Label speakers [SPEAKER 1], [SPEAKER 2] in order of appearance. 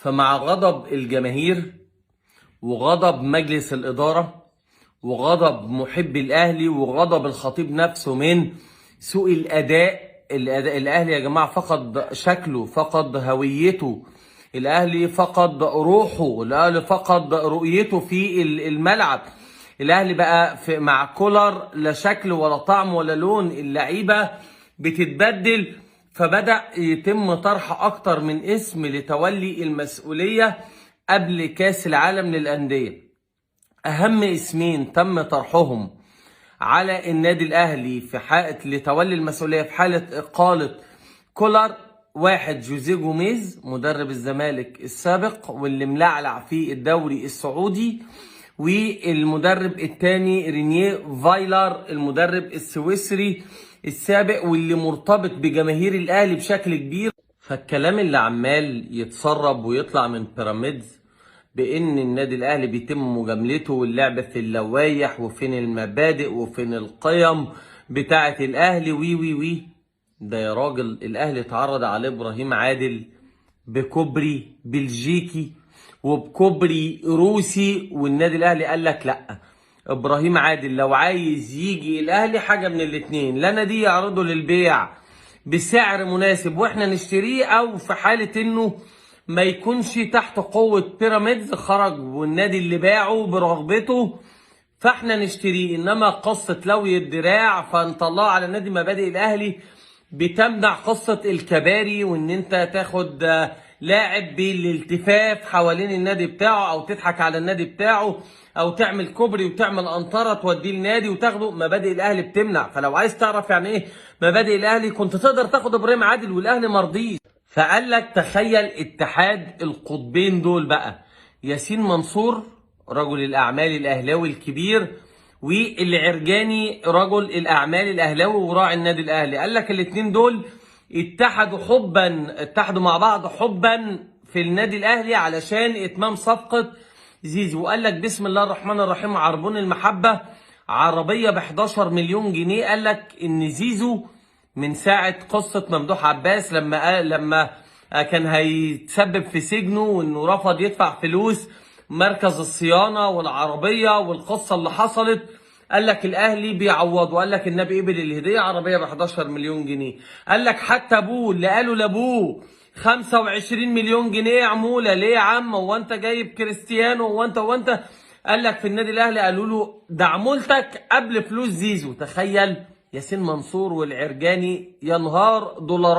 [SPEAKER 1] فمع غضب الجماهير وغضب مجلس الإدارة وغضب محبي الأهلي وغضب الخطيب نفسه من سوء الأداء. الأهلي يا جماعة فقد شكله، فقد هويته، الأهلي فقد روحه، الأهلي فقد رؤيته في الملعب. الأهلي بقى مع كولر لا شكل ولا طعم ولا لون، اللعيبة بتتبدل. فبدأ يتم طرح أكتر من اسم لتولي المسؤولية قبل كأس العالم للأندية. أهم اسمين تم طرحهم على النادي الأهلي في حالة لتولي المسؤولية في حالة إقالة كولر: واحد جوزيه جوميز مدرب الزمالك السابق واللي ملعلع في الدوري السعودي، والمدرب الثاني رينيه فايلر المدرب السويسري السابق واللي مرتبط بجماهير الأهلي بشكل كبير. فالكلام اللي عمال يتسرب ويطلع من بيراميدز بان النادي الاهلي بيتم مجاملته واللعب في اللوايح وفين المبادئ وفين القيم بتاعه الاهلي وي ده يا راجل الاهلي اتعرض عليه ابراهيم عادل بكوبري بلجيكي وبكوبري روسي، والنادي الاهلي قال لك لا، ابراهيم عادل لو عايز يجي الاهلي حاجه من الاتنين: لا نادي يعرضه للبيع بسعر مناسب واحنا نشتريه، او في حاله انه ما يكونش تحت قوة بيراميدز خرج والنادي اللي باعه برغبته فاحنا نشتريه. انما قصة لوي الدراع فنطلعه على نادي مبادئ الاهلي بتمنع قصة الكباري وان انت تاخد لاعب بالالتفاف حوالين النادي بتاعه او تضحك على النادي بتاعه او تعمل كوبري وتعمل قنطرة توديه النادي وتاخده. مبادئ الاهلي بتمنع. فلو عايز تعرف يعني ايه مبادئ الاهلي كنت تقدر تاخد ابراهيم عادل والاهلي مرضيش. فقال لك تخيل اتحاد القطبين دول بقى: ياسين منصور رجل الاعمال الاهلاوي الكبير والعرجاني رجل الاعمال الاهلاوي وراعي النادي الاهلي. قال لك الاثنين دول اتحدوا مع بعض حبا في النادي الاهلي علشان اتمام صفقة زيزو. وقال لك بسم الله الرحمن الرحيم عربون المحبة عربية ب 11 مليون جنيه. قال لك ان زيزو من ساعة قصة ممدوح عباس لما كان هيتسبب في سجنه وانه رفض يدفع فلوس مركز الصيانة والعربية والقصة اللي حصلت، قال لك الاهلي بيعوضه. قال لك النبي قبل الهدية عربية ب 11 مليون جنيه. قال لك حتى ابوه اللي قالوا لابوه 25 مليون جنيه عمولة. ليه يا عم؟ هو انت جايب كريستيانو؟ هو انت قال لك في النادي الاهلي قالوا له ده عمولتك قبل فلوس زيزو. تخيل ياسين منصور والعرجاني ينهار دولارات.